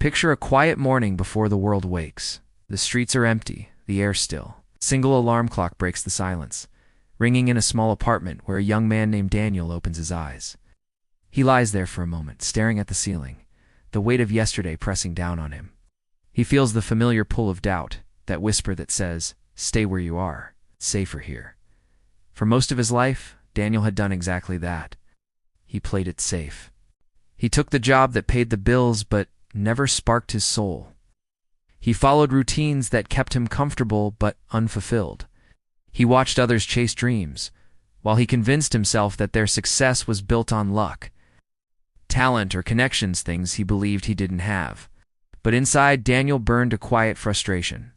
Picture a quiet morning before the world wakes. The streets are empty, the air still. A single alarm clock breaks the silence, ringing in a small apartment where a young man named Daniel opens his eyes. He lies there for a moment, staring at the ceiling, the weight of yesterday pressing down on him. He feels the familiar pull of doubt, that whisper that says, "Stay where you are, it's safer here." For most of his life, Daniel had done exactly that. He played it safe. He took the job that paid the bills but never sparked his soul. He followed routines that kept him comfortable but unfulfilled. He watched others chase dreams, while he convinced himself that their success was built on luck, talent, or connections, things he believed he didn't have. But inside, Daniel burned a quiet frustration.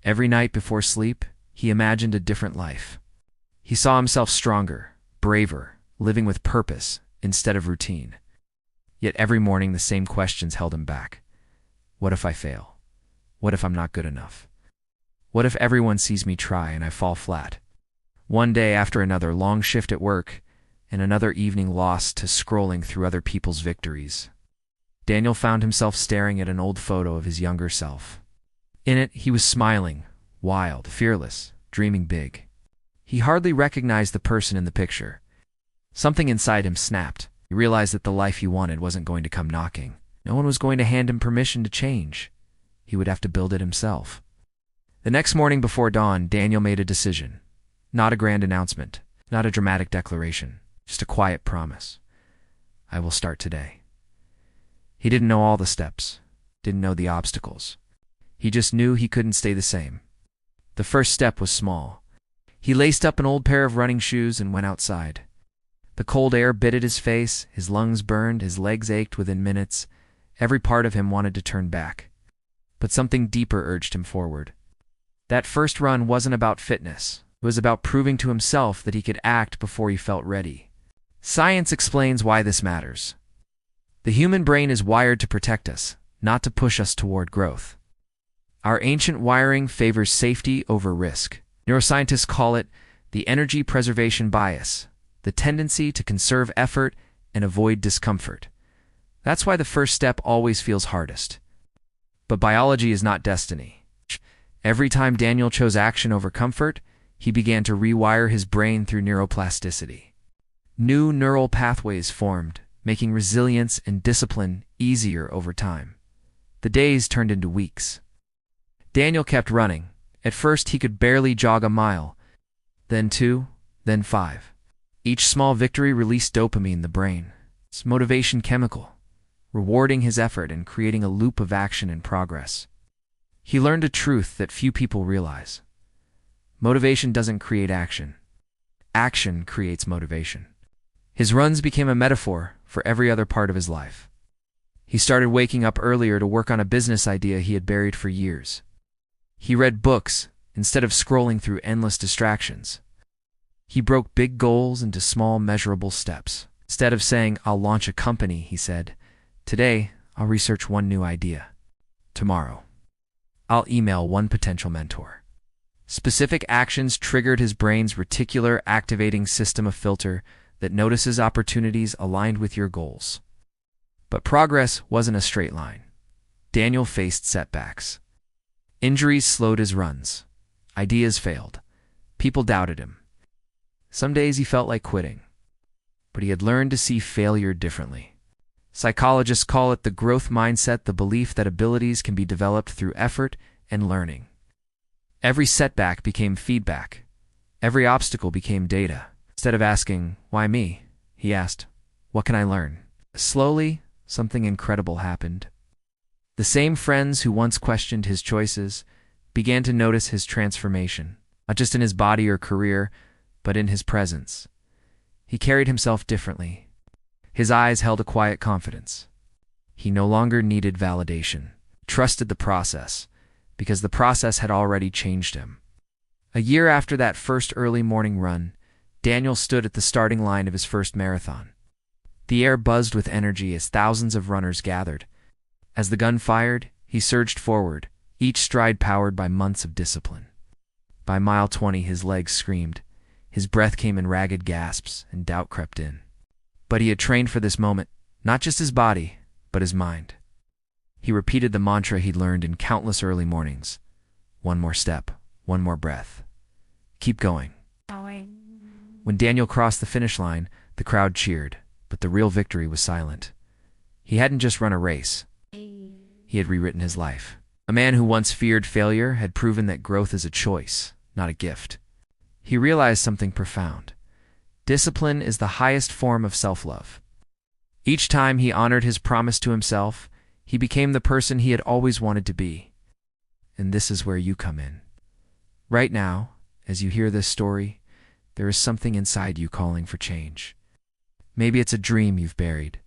Every night before sleep, he imagined a different life. He saw himself stronger, braver, living with purpose instead of routine. Yet every morning the same questions held him back. What if I fail? What if I'm not good enough? What if everyone sees me try and I fall flat? One day after another, long shift at work, and another evening lost to scrolling through other people's victories, Daniel found himself staring at an old photo of his younger self. In it, he was smiling, wild, fearless, dreaming big. He hardly recognized the person in the picture. Something inside him snapped. He realized that the life he wanted wasn't going to come knocking. No one was going to hand him permission to change. He would have to build it himself. The next morning before dawn, Daniel made a decision. Not a grand announcement, not a dramatic declaration, just a quiet promise. I will start today. He didn't know all the steps, didn't know the obstacles. He just knew he couldn't stay the same. The first step was small. He laced up an old pair of running shoes and went outside. The cold air bit at his face, his lungs burned, his legs ached within minutes. Every part of him wanted to turn back. But something deeper urged him forward. That first run wasn't about fitness. It was about proving to himself that he could act before he felt ready. Science explains why this matters. The human brain is wired to protect us, not to push us toward growth. Our ancient wiring favors safety over risk. Neuroscientists call it the energy preservation bias, the tendency to conserve effort and avoid discomfort. That's why the first step always feels hardest. But biology is not destiny. Every time Daniel chose action over comfort, he began to rewire his brain through neuroplasticity. New neural pathways formed, making resilience and discipline easier over time. The days turned into weeks. Daniel kept running. At first, he could barely jog a mile, then 2, then 5. Each small victory released dopamine in the brain, its motivation chemical, rewarding his effort and creating a loop of action and progress. He learned a truth that few people realize. Motivation doesn't create action. Action creates motivation. His runs became a metaphor for every other part of his life. He started waking up earlier to work on a business idea he had buried for years. He read books instead of scrolling through endless distractions. He broke big goals into small, measurable steps. Instead of saying, "I'll launch a company," he said, "Today, I'll research one new idea. Tomorrow, I'll email one potential mentor." Specific actions triggered his brain's reticular activating system, a filter that notices opportunities aligned with your goals. But progress wasn't a straight line. Daniel faced setbacks. Injuries slowed his runs. Ideas failed. People doubted him. Some days he felt like quitting. But he had learned to see failure differently. Psychologists call it the growth mindset, the belief that abilities can be developed through effort and learning. Every setback became feedback. Every obstacle became data. Instead of asking, "Why me?" he asked, "What can I learn?" Slowly, something incredible happened. The same friends who once questioned his choices began to notice his transformation, not just in his body or career, but in his presence. He carried himself differently. His eyes held a quiet confidence. He no longer needed validation, trusted the process, because the process had already changed him. A year after that first early morning run, Daniel stood at the starting line of his first marathon. The air buzzed with energy as thousands of runners gathered. As the gun fired, he surged forward, each stride powered by months of discipline. By mile 20, his legs screamed. His breath came in ragged gasps, and doubt crept in. But he had trained for this moment, not just his body, but his mind. He He repeated the mantra he'd learned in countless early mornings. One more step, one more breath. Keep going. When Daniel crossed the finish line, the crowd cheered, but the real victory was silent. He hadn't just run a race. He had rewritten his life. A man who once feared failure had proven that growth is a choice, not a gift. He realized something profound. Discipline is the highest form of self-love. Each time he honored his promise to himself, he became the person he had always wanted to be. And this is where you come in. Right now, as you hear this story, there is something inside you calling for change. Maybe it's a dream you've buried.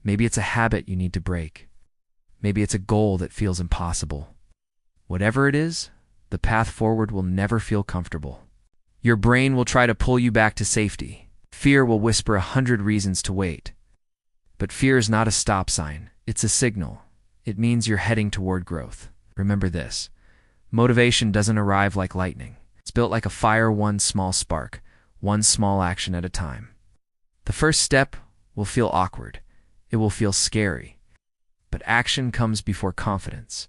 Maybe it's a habit you need to break. Maybe it's a goal that feels impossible. Whatever it is, the path forward will never feel comfortable. Your brain will try to pull you back to safety. Fear will whisper 100 reasons to wait. But fear is not a stop sign. It's a signal. It means you're heading toward growth. Remember this. Motivation doesn't arrive like lightning. It's built like a fire, one small spark, one small action at a time. The first step will feel awkward. It will feel scary. But action comes before confidence.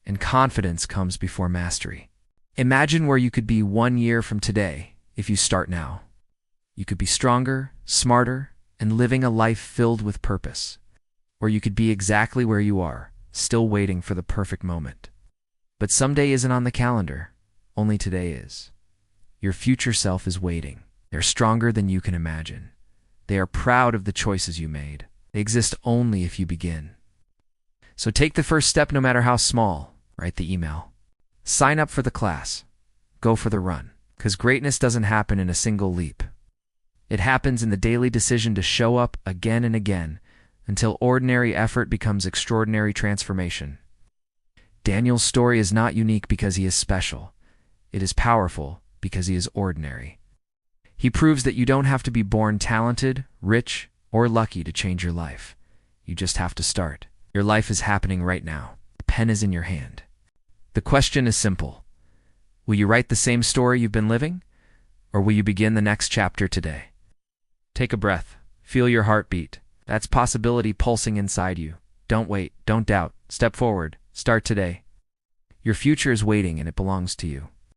And confidence comes before mastery. Imagine where you could be 1 year from today if you start now. You could be stronger, smarter, and living a life filled with purpose. Or you could be exactly where you are, still waiting for the perfect moment. But someday isn't on the calendar. Only today is. Your future self is waiting. They're stronger than you can imagine. They are proud of the choices you made. They exist only if you begin. So take the first step no matter how small. Write the email. Sign up for the class. Go for the run. Because greatness doesn't happen in a single leap. It happens in the daily decision to show up again and again until ordinary effort becomes extraordinary transformation. Daniel's story is not unique because he is special. It is powerful because he is ordinary. He proves that you don't have to be born talented, rich, or lucky to change your life. You just have to start. Your life is happening right now. The pen is in your hand. The question is simple. Will you write the same story you've been living? Or will you begin the next chapter today? Take a breath. Feel your heartbeat. That's possibility pulsing inside you. Don't wait. Don't doubt. Step forward. Start today. Your future is waiting and it belongs to you.